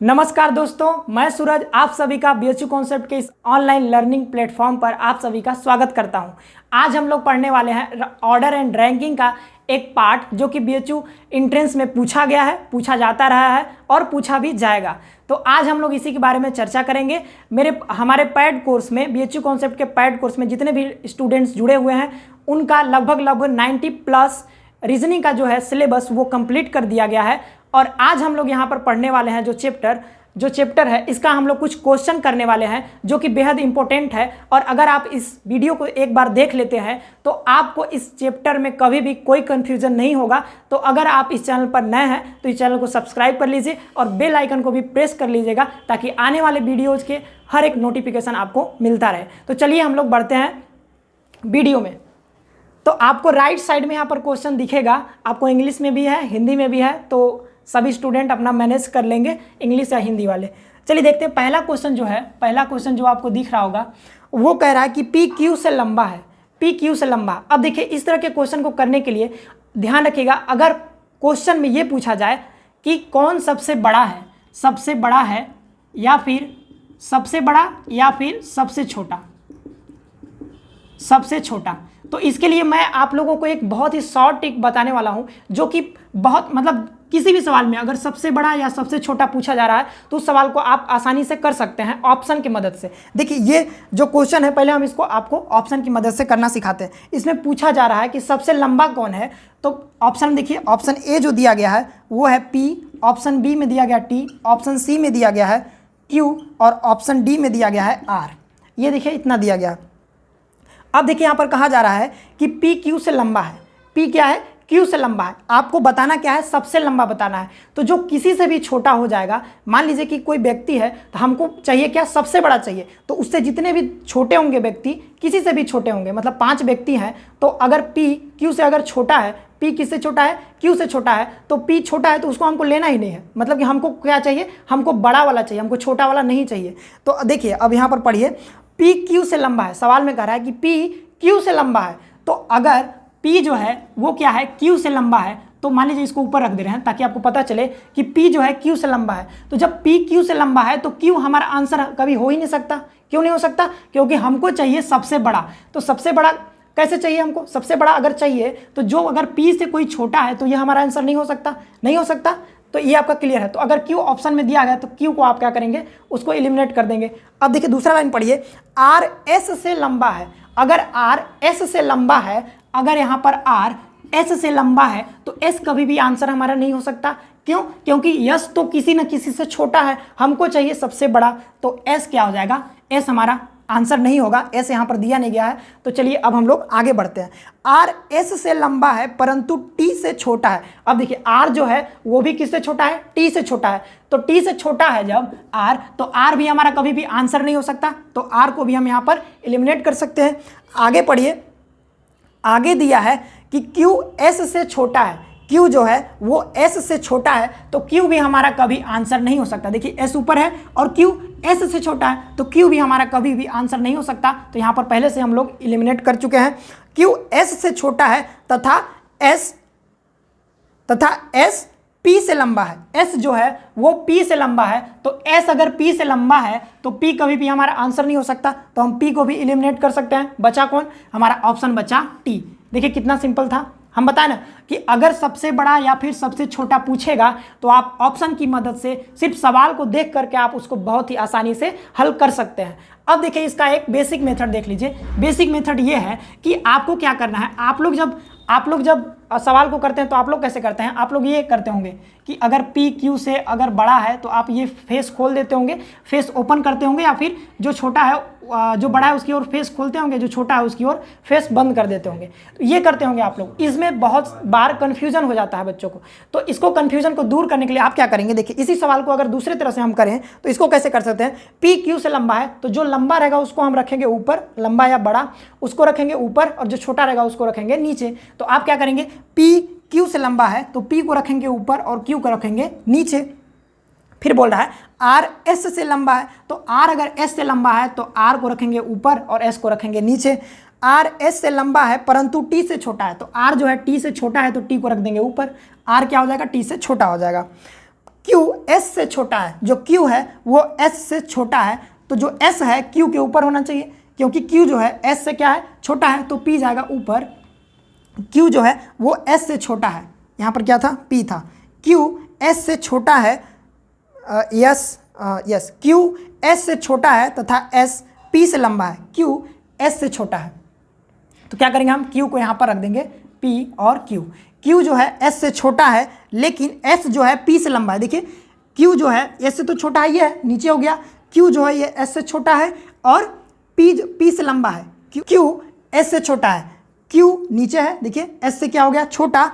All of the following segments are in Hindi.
नमस्कार दोस्तों, मैं सूरज आप सभी का बीएचयू कॉन्सेप्ट के इस ऑनलाइन लर्निंग प्लेटफॉर्म पर आप सभी का स्वागत करता हूं। आज हम लोग पढ़ने वाले हैं ऑर्डर एंड रैंकिंग का एक पार्ट जो कि बीएचयू एंट्रेंस में पूछा गया है, पूछा जाता रहा है और पूछा भी जाएगा। तो आज हम लोग इसी के बारे में चर्चा करेंगे। हमारे पैड कोर्स में, बीएचयू कॉन्सेप्ट के पैड कोर्स में जितने भी स्टूडेंट्स जुड़े हुए हैं उनका लगभग 90+ रीजनिंग का जो है सिलेबस वो कंप्लीट कर दिया गया है। और आज हम लोग यहाँ पर पढ़ने वाले हैं जो चैप्टर है इसका हम लोग कुछ क्वेश्चन करने वाले हैं जो कि बेहद इंपॉर्टेंट है। और अगर आप इस वीडियो को एक बार देख लेते हैं तो आपको इस चैप्टर में कभी भी कोई कंफ्यूजन नहीं होगा। तो अगर आप इस चैनल पर नए हैं तो इस चैनल को सब्सक्राइब कर लीजिए और बेल आइकन को भी प्रेस कर लीजिएगा ताकि आने वाले वीडियोज़ के हर एक नोटिफिकेशन आपको मिलता रहे। तो चलिए हम लोग बढ़ते हैं वीडियो में। तो आपको राइट साइड में यहाँ पर क्वेश्चन दिखेगा, आपको इंग्लिश में भी है, हिंदी में भी है, तो सभी स्टूडेंट अपना मैनेज कर लेंगे, इंग्लिश या हिंदी वाले। चलिए देखते हैं पहला क्वेश्चन जो आपको दिख रहा होगा वो कह रहा है कि पी क्यू से लंबा है, पी क्यू से लंबा। अब देखिए इस तरह के क्वेश्चन को करने के लिए ध्यान रखिएगा, अगर क्वेश्चन में ये पूछा जाए कि कौन सबसे बड़ा है या फिर सबसे छोटा, तो इसके लिए मैं आप लोगों को एक बहुत ही शॉर्ट ट्रिक बताने वाला हूं जो कि बहुत किसी भी सवाल में अगर सबसे बड़ा या सबसे छोटा पूछा जा रहा है तो उस सवाल को आप आसानी से कर सकते हैं ऑप्शन की मदद से। देखिए ये जो क्वेश्चन है पहले हम इसको आपको ऑप्शन की मदद से करना सिखाते हैं। इसमें पूछा जा रहा है कि सबसे लंबा कौन है, तो ऑप्शन देखिए, ऑप्शन ए जो दिया गया है वो है पी, ऑप्शन बी में दिया गया टी, ऑप्शन सी में दिया गया है क्यू और ऑप्शन डी में दिया गया है आर। ये देखिए इतना दिया गया। अब देखिए यहाँ पर कहा जा रहा है कि पी क्यू से लंबा है, पी क्या है, क्यू से लंबा है। आपको बताना क्या है, सबसे लंबा बताना है। तो जो किसी से भी छोटा हो जाएगा, मान लीजिए कि कोई व्यक्ति है तो हमको चाहिए क्या, सबसे बड़ा चाहिए। तो उससे जितने भी छोटे होंगे व्यक्ति, किसी से भी छोटे होंगे, मतलब 5 व्यक्ति हैं, तो अगर पी क्यू से अगर छोटा है, पी किससे छोटा है, क्यू से छोटा है, तो पी छोटा है तो उसको हमको लेना ही नहीं है। मतलब कि हमको क्या चाहिए, हमको बड़ा वाला चाहिए, हमको छोटा वाला नहीं चाहिए। तो देखिए अब यहाँ पर पढ़िए, पी क्यू से लंबा है, सवाल में कह रहा है कि पी क्यू से लंबा है। तो अगर P जो है वो क्या है, Q से लंबा है, तो मान लीजिए इसको ऊपर रख दे रहे हैं ताकि आपको पता चले कि P जो है Q से लंबा है। तो जब P Q से लंबा है तो Q हमारा आंसर कभी हो ही नहीं सकता। क्यों नहीं हो सकता, क्योंकि हमको चाहिए सबसे बड़ा। तो सबसे बड़ा कैसे चाहिए हमको, सबसे बड़ा अगर चाहिए तो जो अगर P से कोई छोटा है तो ये हमारा आंसर नहीं हो सकता। तो ये आपका क्लियर है। तो अगर Q ऑप्शन में दिया गया तो Q को आप क्या करेंगे, उसको एलिमिनेट कर देंगे। अब देखिए दूसरा लाइन पढ़िए, R S से लंबा है। अगर R S से लंबा है, अगर यहाँ पर R S से लंबा है तो S कभी भी आंसर हमारा नहीं हो सकता। क्यों, क्योंकि S तो किसी न किसी से छोटा है, हमको चाहिए सबसे बड़ा। तो S क्या हो जाएगा, S हमारा आंसर नहीं होगा, S यहाँ पर दिया नहीं गया है। तो चलिए अब हम लोग आगे बढ़ते हैं। R S से लंबा है परंतु T से छोटा है। अब देखिए R जो है वो भी किससे छोटा है, T से छोटा है। तो T से छोटा है जब R, तो R भी हमारा कभी भी आंसर नहीं हो सकता। तो R को भी हम यहाँ पर एलिमिनेट कर सकते हैं। आगे पढ़िए, आगे दिया है कि Q S से छोटा है, Q जो है वो S से छोटा है, तो Q भी हमारा कभी आंसर नहीं हो सकता। देखिए S ऊपर है और Q S से छोटा है, तो Q भी हमारा कभी भी आंसर नहीं हो सकता। तो यहाँ पर पहले से हम लोग एलिमिनेट कर चुके हैं। Q S से छोटा है तथा S P से लंबा है। S जो है वो P से लंबा है, तो S अगर P से लंबा है तो P कभी भी हमारा आंसर नहीं हो सकता। तो हम P को भी एलिमिनेट कर सकते हैं। बचा कौन, हमारा ऑप्शन बचा T। देखिए कितना सिंपल था। हम बताएं ना कि अगर सबसे बड़ा या फिर सबसे छोटा पूछेगा तो आप ऑप्शन की मदद से सिर्फ सवाल को देख करके आप उसको बहुत ही आसानी से हल कर सकते हैं। अब देखिए इसका एक बेसिक मेथड देख लीजिए। बेसिक मेथड ये है कि आपको क्या करना है, आप लोग जब सवाल को करते हैं तो आप लोग कैसे करते हैं, आप लोग ये करते होंगे कि अगर P Q से अगर बड़ा है तो आप ये फेस खोल देते होंगे, फेस ओपन करते होंगे, या फिर जो छोटा है जो बड़ा है उसकी ओर फेस खोलते होंगे, जो छोटा है उसकी ओर फेस बंद कर देते होंगे। तो ये करते होंगे आप लोग। इसमें बहुत बार कन्फ्यूजन हो जाता है बच्चों को। तो इसको कन्फ्यूजन को दूर करने के लिए आप क्या करेंगे, देखिए इसी सवाल को अगर दूसरे तरह से हम करें तो इसको कैसे कर सकते हैं। P Q से लंबा है तो जो लंबा रहेगा उसको हम रखेंगे ऊपर, लंबा या बड़ा उसको रखेंगे ऊपर, और जो छोटा रहेगा उसको रखेंगे नीचे। तो आप क्या करेंगे, P Q से लंबा है तो P को रखेंगे ऊपर और Q को रखेंगे नीचे। फिर बोल रहा है R S से लंबा है, तो R अगर S से लंबा है तो R को रखेंगे ऊपर और S को रखेंगे नीचे। R S से लंबा है परंतु T से छोटा है, तो R जो है T से छोटा है तो T को रख देंगे ऊपर, R क्या हो जाएगा, T से छोटा हो जाएगा। Q S से छोटा है, जो Q है वो S से छोटा है, तो जो S है Q के ऊपर होना चाहिए, क्योंकि Q जो है S से क्या है, छोटा है, तो P जाएगा ऊपर। Q जो है वो S से छोटा है, यहाँ पर क्या था, P था। Q S से छोटा है, यस Q S से छोटा है तथा S P से लंबा है, Q S से छोटा है, तो क्या करेंगे हम, Q को यहाँ पर रख देंगे, P और Q। Q जो है S से छोटा है, लेकिन S जो है P से लंबा है। देखिए Q जो है S से तो छोटा है, ये है नीचे हो गया, Q जो है ये S से छोटा है और P से लंबा है। Q S से छोटा है, Q नीचे है, देखिए S से क्या हो गया, छोटा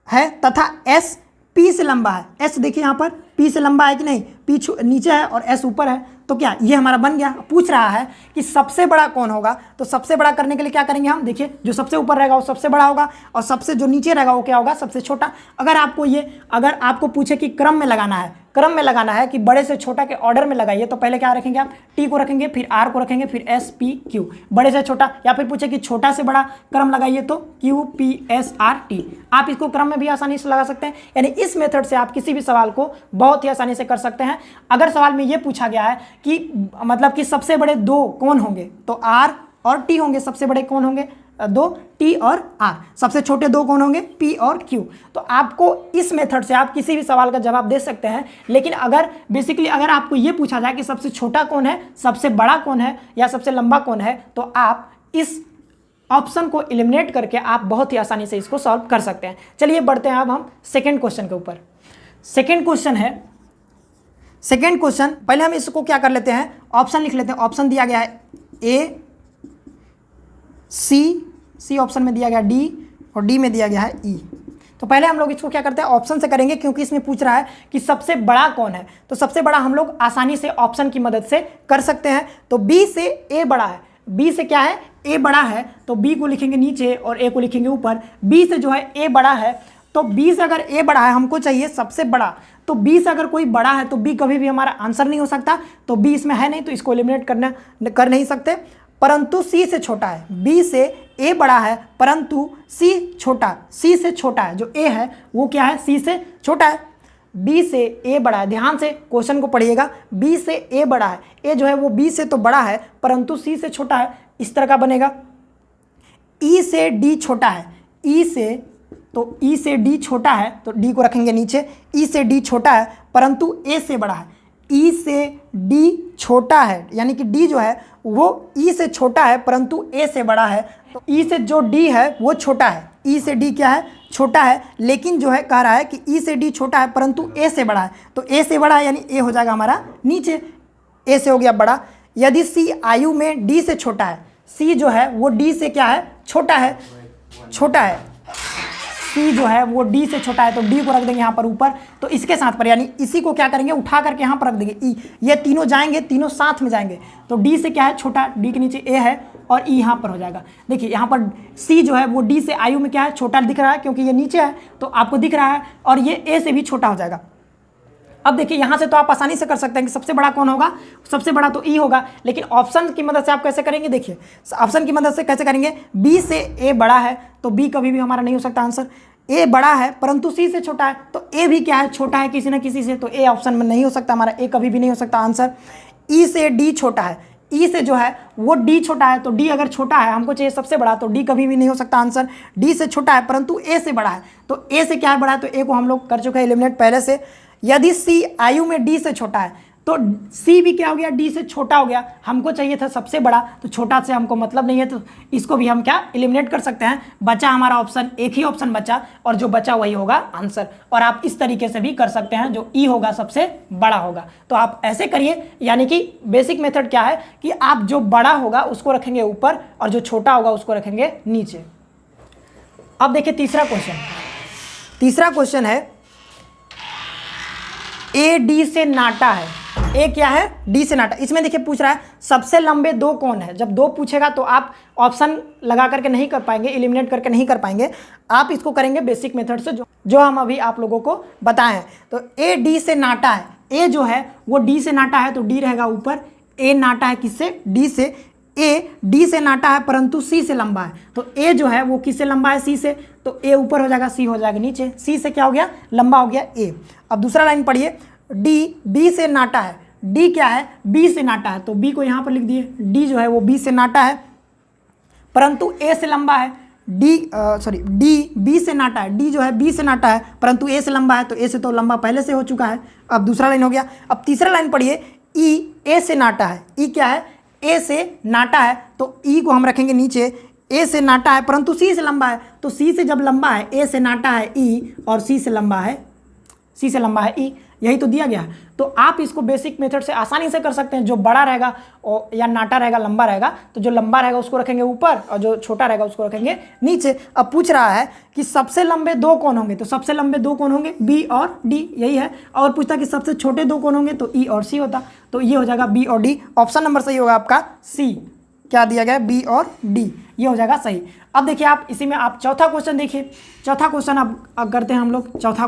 है, तथा S P से लंबा है। S देखिए यहाँ पर P से लंबा है कि नहीं, P नीचे है और S ऊपर है, तो क्या ये हमारा बन गया। पूछ रहा है कि सबसे बड़ा कौन होगा, तो सबसे बड़ा करने के लिए क्या करेंगे हम, देखिए जो सबसे ऊपर रहेगा वो सबसे बड़ा होगा और सबसे जो नीचे रहेगा वो क्या होगा, सबसे छोटा। अगर आपको पूछे कि क्रम में लगाना है कि बड़े से छोटा के ऑर्डर में लगाइए, तो पहले क्या रखेंगे आप, T को रखेंगे, फिर R को रखेंगे, फिर S P Q, बड़े से छोटा। या फिर पूछे कि छोटा से बड़ा क्रम लगाइए, तो Q P S R T। आप इसको क्रम में भी आसानी से लगा सकते हैं, यानी इस मेथड से आप किसी भी सवाल को बहुत ही आसानी से कर सकते हैं। अगर सवाल में ये पूछा गया है कि मतलब कि सबसे बड़े दो कौन होंगे, तो R और T होंगे। सबसे बड़े कौन होंगे, दो, T और R। सबसे छोटे दो कौन होंगे, P और Q। तो आपको इस मेथड से आप किसी भी सवाल का जवाब दे सकते हैं। लेकिन अगर आपको ये पूछा जाए कि सबसे छोटा कौन है, सबसे बड़ा कौन है या सबसे लंबा कौन है, तो आप इस ऑप्शन को एलिमिनेट करके आप बहुत ही आसानी से इसको सॉल्व कर सकते हैं। चलिए बढ़ते हैं अब हम सेकेंड क्वेश्चन के ऊपर। सेकेंड क्वेश्चन पहले हम इसको क्या कर लेते हैं, ऑप्शन लिख लेते हैं। ऑप्शन दिया गया है A, C ऑप्शन में दिया गया D और D में दिया गया है E। तो पहले हम लोग इसको क्या करते हैं, ऑप्शन से करेंगे, क्योंकि इसमें पूछ रहा है कि सबसे बड़ा कौन है। तो सबसे बड़ा हम लोग आसानी से ऑप्शन की मदद से कर सकते हैं। तो B से A बड़ा है, B से क्या है, A बड़ा है, तो B को लिखेंगे नीचे और A को लिखेंगे ऊपर। B से जो है A बड़ा है, तो B से अगर A बड़ा है, हमको चाहिए सबसे बड़ा, तो B से अगर कोई बड़ा है तो B कभी भी हमारा आंसर नहीं हो सकता। तो B इसमें है नहीं, तो इसको एलिमिनेट कर नहीं सकते। परंतु C से छोटा है, B से A बड़ा है परंतु C से छोटा है। जो A है वो क्या है, C से छोटा है। B से A बड़ा है, ध्यान से क्वेश्चन को पढ़िएगा। B से A बड़ा है, A जो है वो B से तो बड़ा है परंतु C से छोटा है, इस तरह का बनेगा। E से D छोटा है, E से D छोटा है, तो D को रखेंगे नीचे। E से D छोटा है परंतु A से बड़ा है। E से D छोटा है, यानी कि D जो है वो E से छोटा है परंतु A से बड़ा है। तो E से जो D है वो छोटा है, E से D क्या है, छोटा है। लेकिन जो है कह रहा है कि E से D छोटा है परंतु A से बड़ा है, तो A से बड़ा है यानी A हो जाएगा हमारा नीचे, A से हो गया बड़ा। यदि C आयु में D से छोटा है, C जो है वो D से क्या है, छोटा है, C जो है वो D से छोटा है, तो D को रख देंगे यहाँ पर ऊपर। तो इसके साथ पर यानी इसी को क्या करेंगे, उठा करके यहाँ पर रख देंगे E। ये तीनों जाएंगे, तीनों साथ में जाएंगे, तो D से क्या है, छोटा, D के नीचे A है और E यहाँ पर हो जाएगा। देखिए यहाँ पर C जो है वो D से आयु में क्या है, छोटा दिख रहा है, क्योंकि ये नीचे है तो आपको दिख रहा है, और ये A से भी छोटा हो जाएगा। अब देखिए यहाँ से तो आप आसानी से कर सकते हैं कि सबसे बड़ा कौन होगा, सबसे बड़ा तो E होगा। लेकिन ऑप्शन की मदद से आप कैसे करेंगे, देखिए ऑप्शन की मदद से कैसे करेंगे। B से A बड़ा है, तो B कभी भी हमारा नहीं हो सकता आंसर। A बड़ा है परंतु C से छोटा है, तो A भी क्या है, छोटा है किसी न किसी से, तो A ऑप्शन में नहीं हो सकता हमारा, A कभी भी नहीं हो सकता आंसर। E से D छोटा है, E से जो है वो D छोटा है, तो D अगर छोटा है, हमको चाहिए सबसे बड़ा, तो D कभी भी नहीं हो सकता आंसर। D से छोटा है परंतु A से बड़ा है, तो A से क्या है, बड़ा है, तो A को हम लोग कर चुके हैं एलिमिनेट पहले से। यदि C आयु में D से छोटा है, तो C भी क्या हो गया, D से छोटा हो गया। हमको चाहिए था सबसे बड़ा, तो छोटा से हमको मतलब नहीं है, तो इसको भी हम क्या एलिमिनेट कर सकते हैं। बचा हमारा ऑप्शन, एक ही ऑप्शन बचा, और जो बचा वही होगा आंसर। और आप इस तरीके से भी कर सकते हैं, जो E होगा सबसे बड़ा होगा। तो आप ऐसे करिए, यानी कि बेसिक मेथड क्या है कि आप जो बड़ा होगा उसको रखेंगे ऊपर और जो छोटा होगा उसको रखेंगे नीचे। अब देखिए तीसरा क्वेश्चन है, A D से नाटा है। A क्या है, D से नाटा। इसमें देखिए पूछ रहा है सबसे लंबे दो कौन है। जब दो पूछेगा तो आप ऑप्शन लगा करके नहीं कर पाएंगे, एलिमिनेट करके नहीं कर पाएंगे। आप इसको करेंगे बेसिक मेथड से, जो हम अभी आप लोगों को बताएं हैं। तो A D से नाटा है, A जो है वो D से नाटा है, तो D रहेगा ऊपर। A नाटा है किससे, D से। ए डी से नाटा है परंतु सी से लंबा है, तो ए जो है वो किससे लंबा है, सी से, तो ए ऊपर हो जाएगा, सी हो जाएगा नीचे, सी से क्या हो गया, लंबा हो गया ए। अब दूसरा लाइन पढ़िए, डी बी से नाटा है, डी क्या है, बी से नाटा है, तो बी को यहाँ पर लिख दिए, डी जो है वो बी से नाटा है परंतु ए से लंबा है, डी बी से नाटा है, डी जो है बी से नाटा है परंतु ए से लंबा है, तो ए से तो लंबा पहले से हो चुका है। अब दूसरा लाइन हो गया। अब तीसरा लाइन पढ़िए, ई ए से नाटा है, ई क्या है, ए से नाटा है, तो ई को हम रखेंगे नीचे, ए से नाटा है परंतु सी से लंबा है, तो सी से जब लंबा है, ए से नाटा है ई और सी से लंबा है ई, यही तो दिया गया है। तो आप इसको बेसिक मेथड से आसानी से कर सकते हैं। जो बड़ा रहेगा और या नाटा रहेगा, लंबा रहेगा, तो जो लंबा रहेगा उसको रखेंगे ऊपर और जो छोटा रहेगा उसको रखेंगे नीचे। अब पूछ रहा है कि सबसे लंबे दो कौन होंगे, तो सबसे लंबे दो कौन होंगे, बी और डी, यही है। और पूछता कि सबसे छोटे दो कौन होंगे, तो ई और सी होता, तो ये हो जाएगा बी और डी। ऑप्शन नंबर सही होगा आपका सी, क्या दिया गया, बी और डी, ये हो जाएगा सही। अब देखिए आप इसी में आप चौथा क्वेश्चन देखिए, चौथा क्वेश्चन अब करते हैं हम लोग। चौथा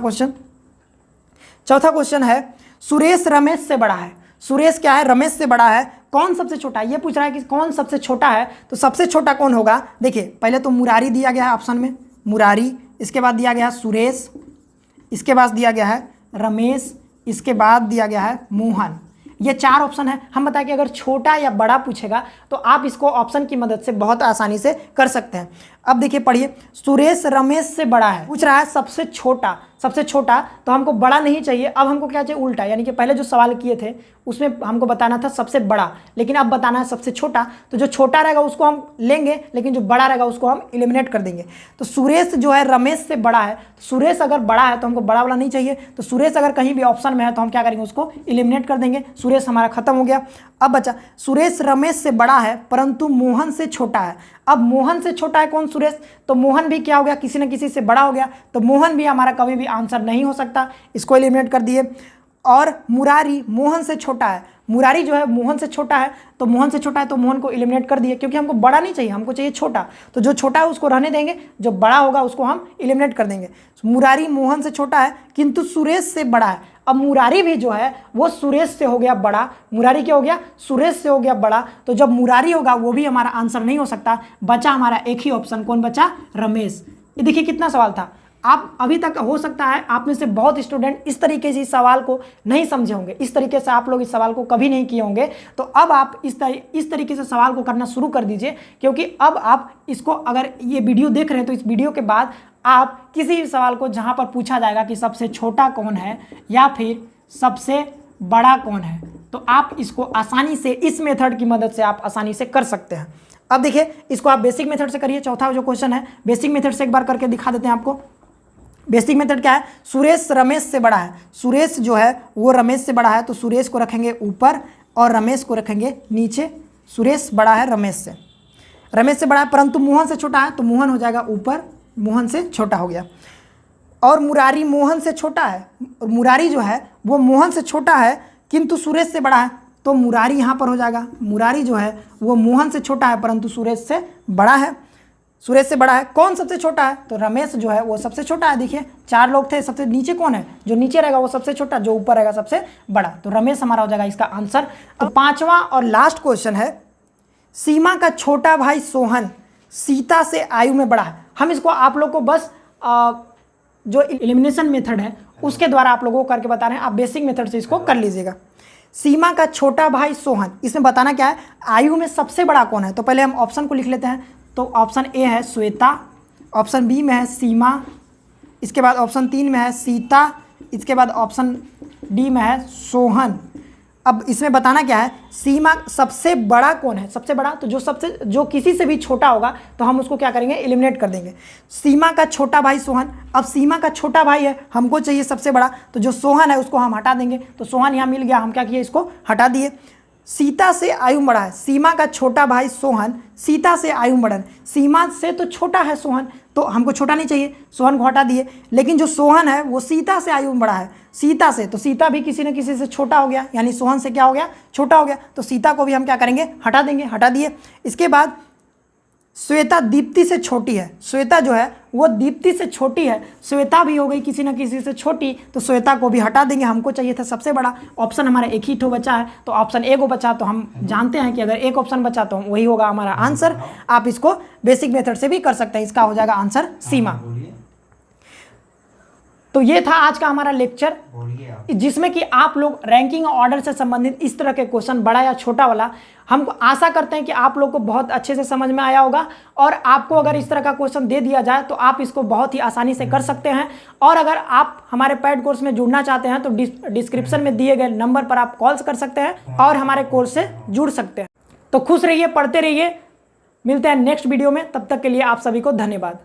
क्वेश्चन है, सुरेश रमेश से बड़ा है, सुरेश क्या है, रमेश से बड़ा है, कौन सबसे छोटा है, ये पूछ रहा है कि कौन सबसे छोटा है, तो सबसे छोटा कौन होगा। देखिए पहले तो मुरारी दिया गया है ऑप्शन में, मुरारी, इसके बाद दिया गया है सुरेश, इसके बाद दिया गया है रमेश, इसके बाद दिया गया है मोहन। ये चार ऑप्शन है। हम बताएं कि अगर छोटा या बड़ा पूछेगा तो आप इसको ऑप्शन की मदद से बहुत आसानी से कर सकते हैं। अब देखिए पढ़िए, सुरेश रमेश से बड़ा है, पूछ रहा है सबसे छोटा, सबसे छोटा, तो हमको बड़ा नहीं चाहिए, अब हमको क्या चाहिए, उल्टा, यानी कि पहले जो सवाल किए थे उसमें हमको बताना था सबसे बड़ा, लेकिन अब बताना है सबसे छोटा। तो जो छोटा रहेगा उसको हम लेंगे, लेकिन जो बड़ा रहेगा उसको हम एलिमिनेट कर देंगे। तो सुरेश जो है रमेश से बड़ा है, तो सुरेश अगर बड़ा है तो हमको बड़ा वाला नहीं चाहिए, तो सुरेश अगर कहीं भी ऑप्शन में है तो हम क्या करेंगे, उसको एलिमिनेट कर देंगे। सुरेश हमारा खत्म हो गया। अब बचा सुरेश रमेश से बड़ा है परंतु मोहन से छोटा है। अब मोहन से छोटा है कौन, सुरेश, तो मोहन भी क्या हो गया, किसी न किसी से बड़ा हो गया, तो मोहन भी हमारा कभी भी आंसर नहीं हो सकता, इसको एलिमिनेट कर दिए। और मुरारी मोहन से छोटा है, मुरारी जो है मोहन से छोटा है, तो मोहन से छोटा है तो मोहन को एलिमिनेट कर दिए, क्योंकि हमको बड़ा नहीं चाहिए, हमको चाहिए छोटा, तो जो छोटा है उसको रहने देंगे, जो बड़ा होगा उसको हम एलिमिनेट कर देंगे। मुरारी मोहन से छोटा है किंतु सुरेश से बड़ा है। अब मुरारी भी जो है वो सुरेश से हो गया बड़ा, मुरारी क्या हो गया, सुरेश से हो गया बड़ा, तो जब मुरारी होगा वो भी हमारा आंसर नहीं हो सकता। बचा हमारा एक ही ऑप्शन, कौन बचा, रमेश। ये देखिए कितना सवाल था। आप अभी तक हो सकता है आप में से बहुत स्टूडेंट इस तरीके से इस सवाल को नहीं समझे होंगे, इस तरीके से आप लोग इस सवाल को कभी नहीं किए होंगे, तो अब आप इस तरीके से सवाल को करना शुरू कर दीजिए, क्योंकि अब आप इसको, अगर ये वीडियो देख रहे हैं तो इस वीडियो के बाद आप किसी भी सवाल को जहाँ पर पूछा जाएगा कि सबसे छोटा कौन है या फिर सबसे बड़ा कौन है, तो आप इसको आसानी से इस मेथड की मदद से आप आसानी से कर सकते हैं। अब देखिए इसको आप बेसिक मेथड से करिए। चौथा जो क्वेश्चन है बेसिक मेथड से एक बार करके दिखा देते हैं आपको। बेसिक मेथड क्या है, सुरेश रमेश से बड़ा है, सुरेश जो है वो रमेश से बड़ा है, तो सुरेश को रखेंगे ऊपर और रमेश को रखेंगे नीचे। सुरेश बड़ा है रमेश से बड़ा है, परंतु मोहन से छोटा है, तो मोहन हो जाएगा ऊपर, मोहन से छोटा हो गया। और मुरारी मोहन से छोटा है, और मुरारी जो है वो मोहन से छोटा है किंतु सुरेश से बड़ा है, तो मुरारी यहाँ पर हो जाएगा, मुरारी जो है वो मोहन से छोटा है परंतु सुरेश से बड़ा है, सुरेश से बड़ा है। कौन सबसे छोटा है, तो रमेश जो है वो सबसे छोटा है। देखिए चार लोग थे, सबसे नीचे कौन है, जो नीचे रहेगा वो सबसे छोटा, जो ऊपर रहेगा सबसे बड़ा, तो रमेश हमारा हो जाएगा इसका आंसर। तो पांचवा और लास्ट क्वेश्चन है, सीमा का छोटा भाई सोहन सीता से आयु में बड़ा है। हम इसको आप लोग को बस जो एलिमिनेशन मेथड है उसके द्वारा आप लोगों को करके बता रहे हैं, आप बेसिक मेथड से इसको कर लीजिएगा। सीमा का छोटा भाई सोहन, इसमें बताना क्या है, आयु में सबसे बड़ा कौन है। तो पहले हम ऑप्शन को लिख लेते हैं। तो ऑप्शन ए है श्वेता, ऑप्शन बी में है सीमा, इसके बाद ऑप्शन 3 में है सीता, इसके बाद ऑप्शन डी में है सोहन। अब इसमें बताना क्या है, सीमा सबसे बड़ा कौन है, सबसे बड़ा, तो जो किसी से भी छोटा होगा तो हम उसको क्या करेंगे, एलिमिनेट कर देंगे। सीमा का छोटा भाई सोहन, अब सीमा का छोटा भाई है, हमको चाहिए सबसे बड़ा, तो जो सोहन है उसको हम हटा देंगे, तो सोहन यहाँ मिल गया, हम क्या किए, इसको हटा दिए। सीता से आयु बढ़ा है, सीमा का छोटा भाई सोहन सीता से आयु बढ़न, सीमा से तो छोटा है सोहन, तो हमको छोटा नहीं चाहिए, सोहन को हटा दिए। लेकिन जो सोहन है वो सीता से आयु बढ़ा है, सीता से, तो सीता भी किसी न किसी से छोटा हो गया, यानी सोहन से क्या हो गया, छोटा हो गया, तो सीता को भी हम क्या करेंगे, हटा देंगे, हटा दिए। इसके बाद श्वेता दीप्ति से छोटी है, श्वेता जो है वो दीप्ति से छोटी है, श्वेता भी हो गई किसी न किसी से छोटी, तो श्वेता को भी हटा देंगे। हमको चाहिए था सबसे बड़ा ऑप्शन, हमारा एक ही ठो बचा है, तो ऑप्शन ए को बचा, तो हम जानते हैं कि अगर एक ऑप्शन बचा तो वही होगा हमारा आंसर। आप इसको बेसिक मेथड से भी कर सकते हैं, इसका हो जाएगा आंसर सीमा। तो ये था आज का हमारा लेक्चर, जिसमें कि आप लोग रैंकिंग और ऑर्डर से संबंधित इस तरह के क्वेश्चन, बड़ा या छोटा वाला, हम आशा करते हैं कि आप लोग को बहुत अच्छे से समझ में आया होगा। और आपको अगर इस तरह का क्वेश्चन दे दिया जाए तो आप इसको बहुत ही आसानी से कर सकते हैं। और अगर आप हमारे पेड कोर्स में जुड़ना चाहते हैं तो डिस्क्रिप्शन में दिए गए नंबर पर आप कॉल कर सकते हैं और हमारे कोर्स से जुड़ सकते हैं। तो खुश रहिए, पढ़ते रहिए, मिलते हैं नेक्स्ट वीडियो में, तब तक के लिए आप सभी को धन्यवाद।